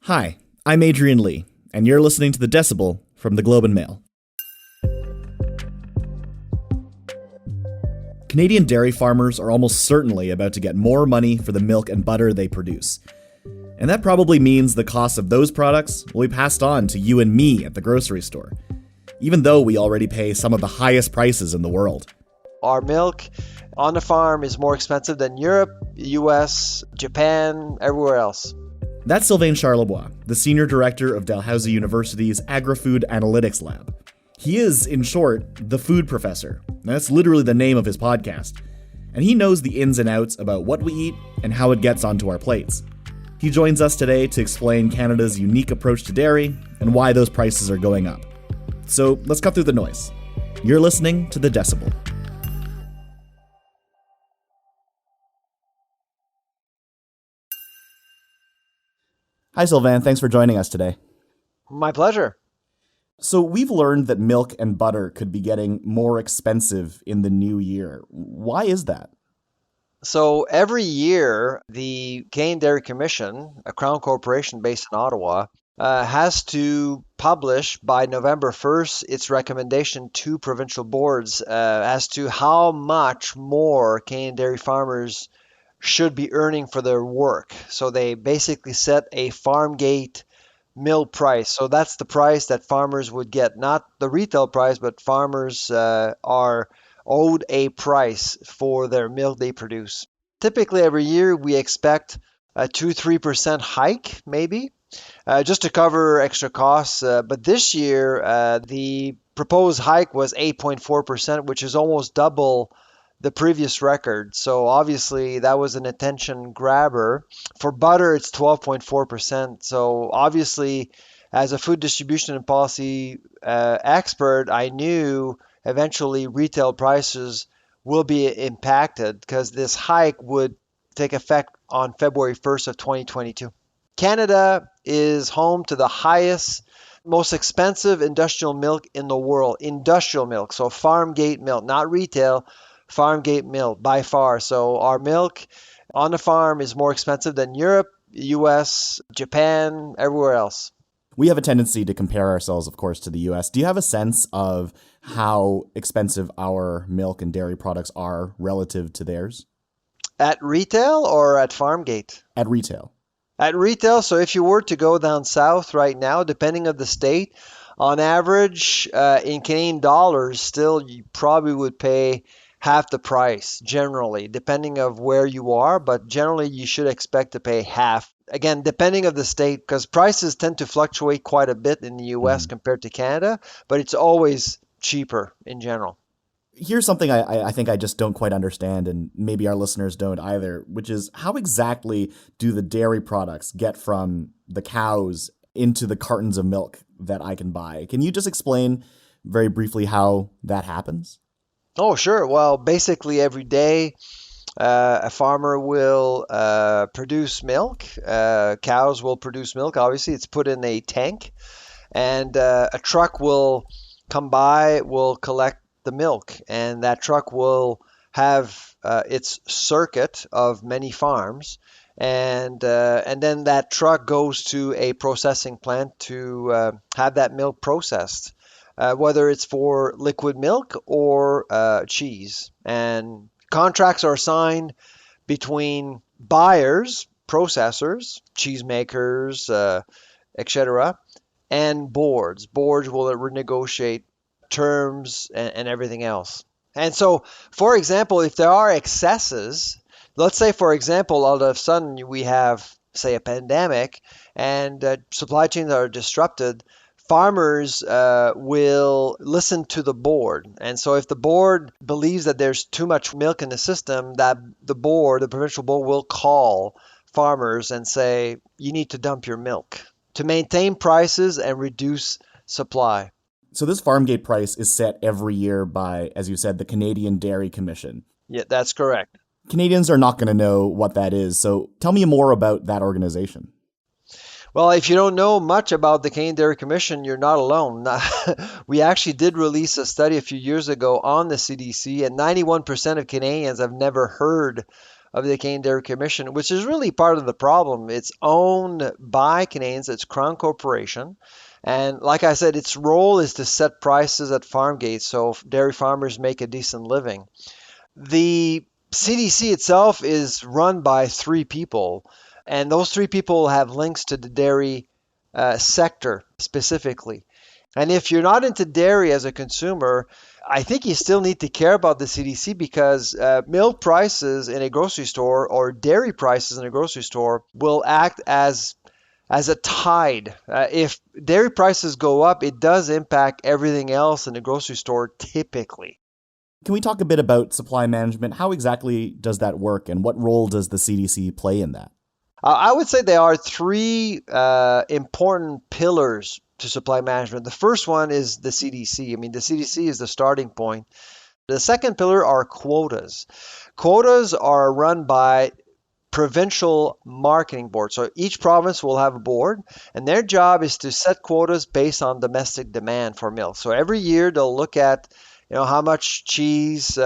Hi, I'm Adrian Lee, and you're listening to the Decibel from the Globe and Mail. Canadian dairy farmers are almost certainly about to get more money for the milk and butter they produce. And that probably means the cost of those products will be passed on to you and me at the grocery store, even though we already pay some of the highest prices in the world. Our milk on the farm is more expensive than Europe, US, Japan, everywhere else. That's Sylvain Charlebois, the Senior Director of Dalhousie University's Agri-Food Analytics Lab. He is, in short, the food professor. That's literally the name of his podcast. And he knows the ins and outs about what we eat and how it gets onto our plates. He joins us today to explain Canada's unique approach to dairy and why those prices are going up. So let's cut through the noise. You're listening to The Decibel. Hi, Sylvain. Thanks for joining us today. My pleasure. So we've learned that milk and butter could be getting more expensive in the new year. Why is that? So every year, the Canadian Dairy Commission, a Crown corporation based in Ottawa, has to publish by November 1st its recommendation to provincial boards as to how much more Canadian dairy farmers should be earning for their work. So they basically set a farm gate mill price. So that's the price that farmers would get, not the retail price, but farmers are owed a price for their milk they produce. Typically every year we expect a 2-3% hike maybe, just to cover extra costs. But this year the proposed hike was 8.4%, which is almost double the previous record. So obviously that was an attention grabber. For butter, it's 12.4%. So obviously, as a food distribution and policy expert, I knew eventually retail prices will be impacted because this hike would take effect on February 1st of 2022. Canada is home to the highest, most expensive industrial milk in the world. Industrial milk, so farm gate milk, not retail, farm gate milk by far. So our milk on the farm is more expensive than Europe, US, Japan, everywhere else. We have a tendency to compare ourselves, of course, to the US. Do you have a sense of how expensive our milk and dairy products are relative to theirs? At retail or at farm gate? At retail. At retail, so if you were to go down south right now, depending on the state, on average, in Canadian dollars, still you probably would pay half the price generally, depending of where you are, but generally you should expect to pay half. Again, depending of the state, because prices tend to fluctuate quite a bit in the US compared to Canada, but it's always cheaper in general. Here's something I think I just don't quite understand, and maybe our listeners don't either, which is how exactly do the dairy products get from the cows into the cartons of milk that I can buy? Can you just explain very briefly how that happens? Oh, sure. Well, basically every day a farmer will produce milk. Cows will produce milk. Obviously, it's put in a tank, and a truck will come by, will collect the milk, and that truck will have its circuit of many farms, and then that truck goes to a processing plant to have that milk processed. Whether it's for liquid milk or cheese. And contracts are signed between buyers, processors, cheesemakers, etc., and boards. Boards will renegotiate terms and everything else. And so, for example, if there are excesses, let's say, for example, all of a sudden we have, say, a pandemic and supply chains are disrupted, farmers will listen to the board. And so if the board believes that there's too much milk in the system, that the provincial board will call farmers and say, you need to dump your milk to maintain prices and reduce supply. So this farm gate price is set every year by, as you said, the Canadian Dairy Commission. Yeah, that's correct. Canadians are not going to know what that is. So tell me more about that organization. Well, if you don't know much about the Canadian Dairy Commission, you're not alone. We actually did release a study a few years ago on the CDC, and 91% of Canadians have never heard of the Canadian Dairy Commission, which is really part of the problem. It's owned by Canadians, it's Crown Corporation. And like I said, its role is to set prices at farm gates so dairy farmers make a decent living. The CDC itself is run by three people, and those three people have links to the dairy sector specifically. And if you're not into dairy as a consumer, I think you still need to care about the CDC because milk prices in a grocery store or dairy prices in a grocery store will act as a tide. If dairy prices go up, it does impact everything else in the grocery store typically. Can we talk a bit about supply management? How exactly does that work, and what role does the CDC play in that? I would say there are three important pillars to supply management. The first one is the CDC. I mean, the CDC is the starting point. The second pillar are quotas. Quotas are run by provincial marketing boards. So each province will have a board, and their job is to set quotas based on domestic demand for milk. So every year they'll look at how much cheese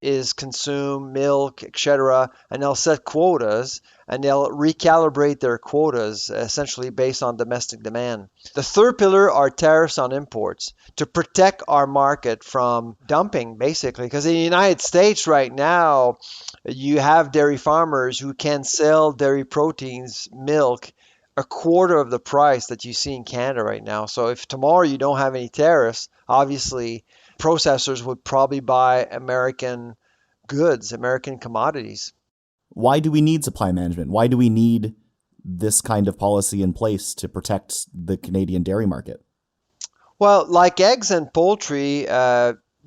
is consumed, milk, etc., and they'll set quotas, and they'll recalibrate their quotas essentially based on domestic demand. The third pillar are tariffs on imports to protect our market from dumping, basically, because in the United States right now, you have dairy farmers who can sell dairy proteins, milk, a quarter of the price that you see in Canada right now. So if tomorrow you don't have any tariffs, obviously processors would probably buy American goods, American commodities. Why do we need supply management? Why do we need this kind of policy in place to protect the Canadian dairy market? Well, like eggs and poultry,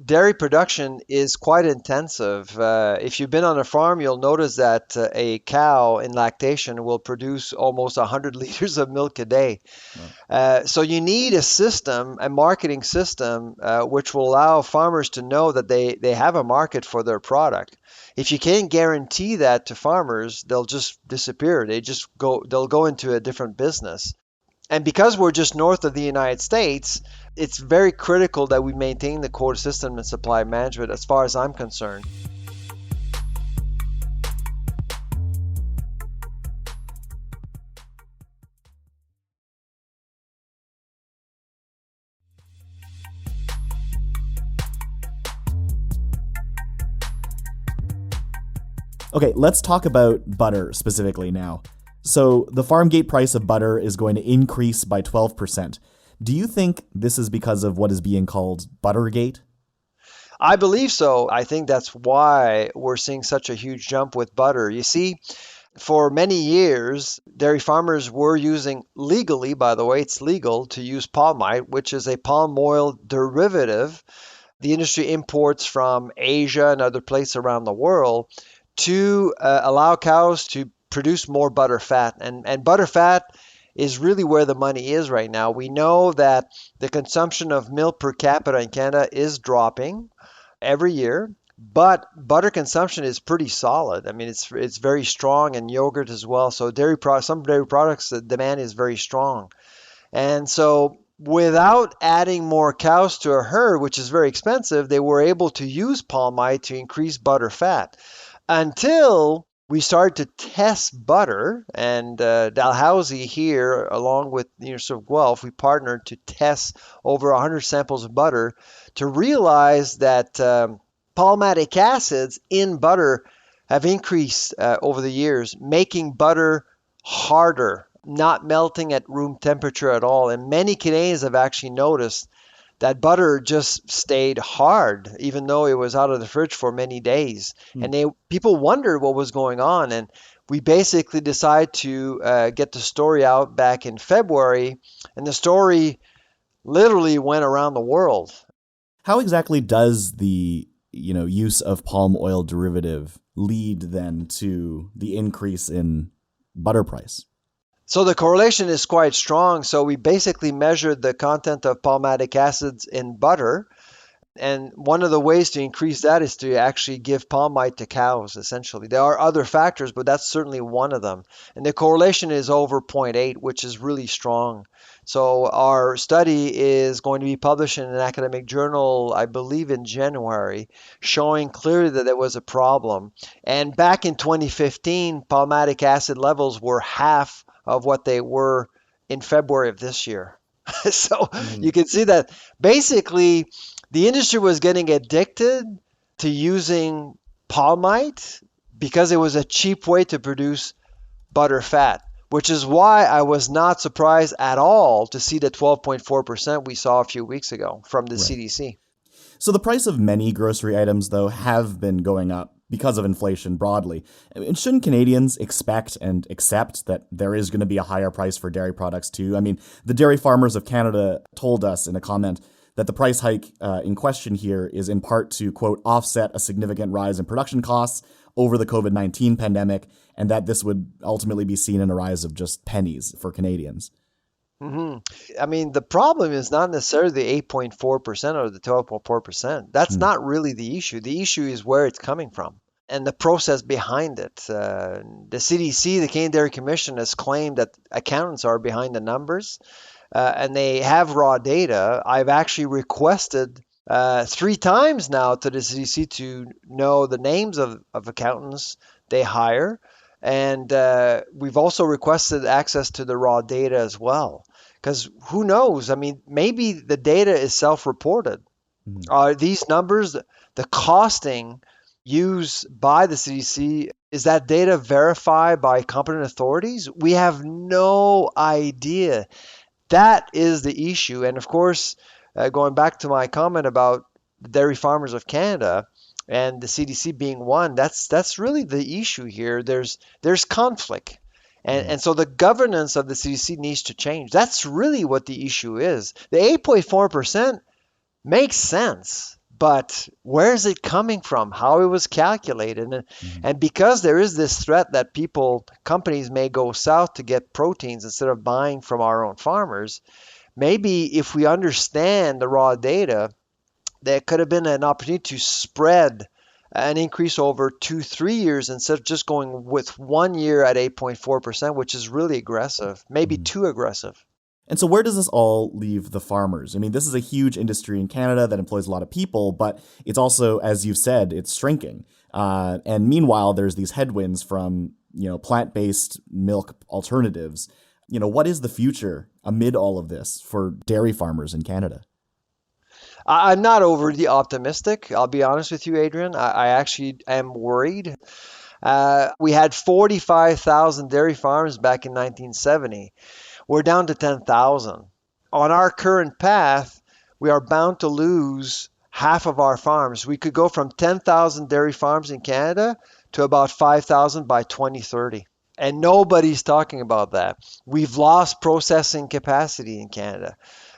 dairy production is quite intensive. If you've been on a farm, you'll notice that a cow in lactation will produce almost 100 liters of milk a day. Wow. So you need a system, a marketing system, which will allow farmers to know that they have a market for their product. If you can't guarantee that to farmers, they'll just disappear. They'll go into a different business. And because we're just north of the United States, it's very critical that we maintain the quota system and supply management as far as I'm concerned. Okay, let's talk about butter specifically now. So the farm gate price of butter is going to increase by 12%. Do you think this is because of what is being called Buttergate? I believe so. I think that's why we're seeing such a huge jump with butter. You see, for many years, dairy farmers were using legally, by the way, it's legal to use palmite, which is a palm oil derivative the industry imports from Asia and other places around the world to allow cows to produce more butter fat. And butter fat is really where the money is right now. We know that the consumption of milk per capita in Canada is dropping every year, but butter consumption is pretty solid. I mean, it's very strong, and yogurt as well. So some dairy products, the demand is very strong. And so without adding more cows to a herd, which is very expensive, they were able to use palmite to increase butter fat until we started to test butter. And Dalhousie here, along with the University of Guelph, we partnered to test over 100 samples of butter to realize that palmatic acids in butter have increased over the years, making butter harder, not melting at room temperature at all. And many Canadians have actually noticed that butter just stayed hard, even though it was out of the fridge for many days. And people wondered what was going on. And we basically decided to get the story out back in February. And the story literally went around the world. How exactly does the use of palm oil derivative lead then to the increase in butter price? So the correlation is quite strong. So we basically measured the content of palmatic acids in butter. And one of the ways to increase that is to actually give palm mite to cows, essentially. There are other factors, but that's certainly one of them. And the correlation is over zero point 0.8, which is really strong. So our study is going to be published in an academic journal, I believe in January, showing clearly that there was a problem. And back in 2015, palmatic acid levels were half of what they were in February of this year. So you can see that basically the industry was getting addicted to using palm mite because it was a cheap way to produce butter fat, which is why I was not surprised at all to see the 12.4% we saw a few weeks ago from the CDC. So the price of many grocery items, though, have been going up because of inflation broadly. And shouldn't Canadians expect and accept that there is going to be a higher price for dairy products too? I mean, the Dairy Farmers of Canada told us in a comment that the price hike in question here is in part to, quote, offset a significant rise in production costs over the COVID-19 pandemic, and that this would ultimately be seen in a rise of just pennies for Canadians. I mean, the problem is not necessarily the 8.4% or the 12.4%. That's not really the issue. The issue is where it's coming from and the process behind it. The CDC, the Canadian Dairy Commission, has claimed that accountants are behind the numbers, and they have raw data. I've actually requested 3 times now to the CDC to know the names of accountants they hire. And we've also requested access to the raw data as well. Because who knows? I mean, maybe the data is self-reported. Are these numbers, the costing used by the CDC, is that data verified by competent authorities? We have no idea. That is the issue. And of course, going back to my comment about the Dairy Farmers of Canada, and the CDC being one, that's really the issue here. There's conflict. And so the governance of the CDC needs to change. That's really what the issue is. The 8.4% makes sense, but where is it coming from? How it was calculated? And because there is this threat that companies may go south to get proteins instead of buying from our own farmers, maybe if we understand the raw data, there could have been an opportunity to spread an increase over 2-3 years instead of just going with 1 year at 8.4%, which is really aggressive, maybe too aggressive. And so where does this all leave the farmers? I mean, this is a huge industry in Canada that employs a lot of people, but it's also, as you've said, it's shrinking. And meanwhile, there's these headwinds from, plant-based milk alternatives. What is the future amid all of this for dairy farmers in Canada? I'm not overly optimistic. I'll be honest with you, Adrian. I actually am worried. We had 45,000 dairy farms back in 1970. We're down to 10,000. On our current path, we are bound to lose half of our farms. We could go from 10,000 dairy farms in Canada to about 5,000 by 2030. And nobody's talking about that. We've lost processing capacity in Canada.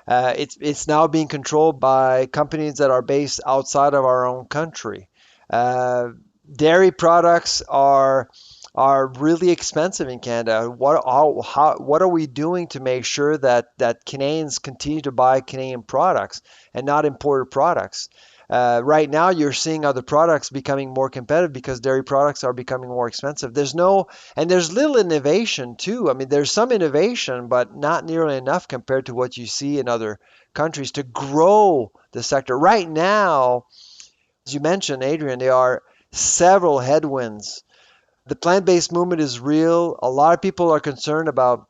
It's now being controlled by companies that are based outside of our own country. Dairy products are really expensive in Canada. What are we doing to make sure that Canadians continue to buy Canadian products and not imported products? Right now, you're seeing other products becoming more competitive because dairy products are becoming more expensive. There's little innovation too. I mean, there's some innovation, but not nearly enough compared to what you see in other countries to grow the sector. Right now, as you mentioned, Adrian, there are several headwinds. The plant-based movement is real. A lot of people are concerned about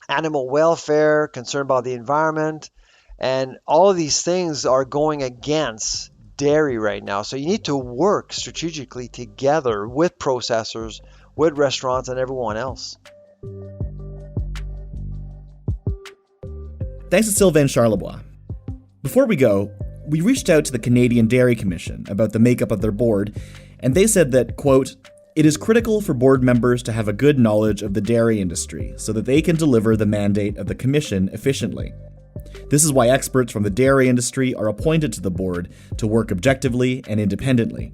animal welfare, concerned about the environment. And all of these things are going against dairy right now. So you need to work strategically together with processors, with restaurants, and everyone else. Thanks to Sylvain Charlebois. Before we go, we reached out to the Canadian Dairy Commission about the makeup of their board, and they said that, quote, "It is critical for board members to have a good knowledge of the dairy industry so that they can deliver the mandate of the Commission efficiently. This is why experts from the dairy industry are appointed to the board to work objectively and independently."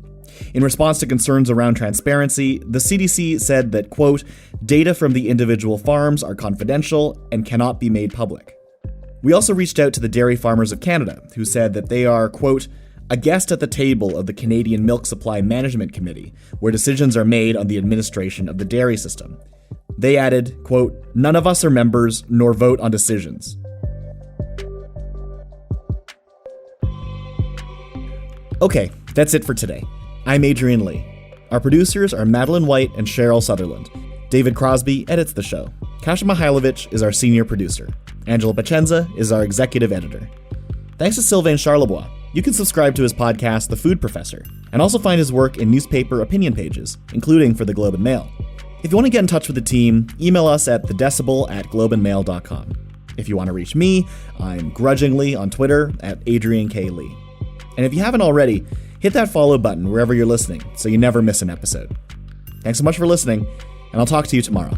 In response to concerns around transparency, the CDC said that, quote, "Data from the individual farms are confidential and cannot be made public." We also reached out to the Dairy Farmers of Canada, who said that they are, quote, a guest at the table of the Canadian Milk Supply Management Committee, where decisions are made on the administration of the dairy system. They added, quote, "None of us are members nor vote on decisions." Okay, that's it for today. I'm Adrian Lee. Our producers are Madeline White and Cheryl Sutherland. David Crosby edits the show. Kasia Mihailovich is our senior producer. Angela Pacenza is our executive editor. Thanks to Sylvain Charlebois. You can subscribe to his podcast, The Food Professor, and also find his work in newspaper opinion pages, including for the Globe and Mail. If you want to get in touch with the team, email us at thedecibel@globeandmail.com. If you want to reach me, I'm grudgingly on Twitter at Adrian K. Lee. And if you haven't already, hit that follow button wherever you're listening so you never miss an episode. Thanks so much for listening, and I'll talk to you tomorrow.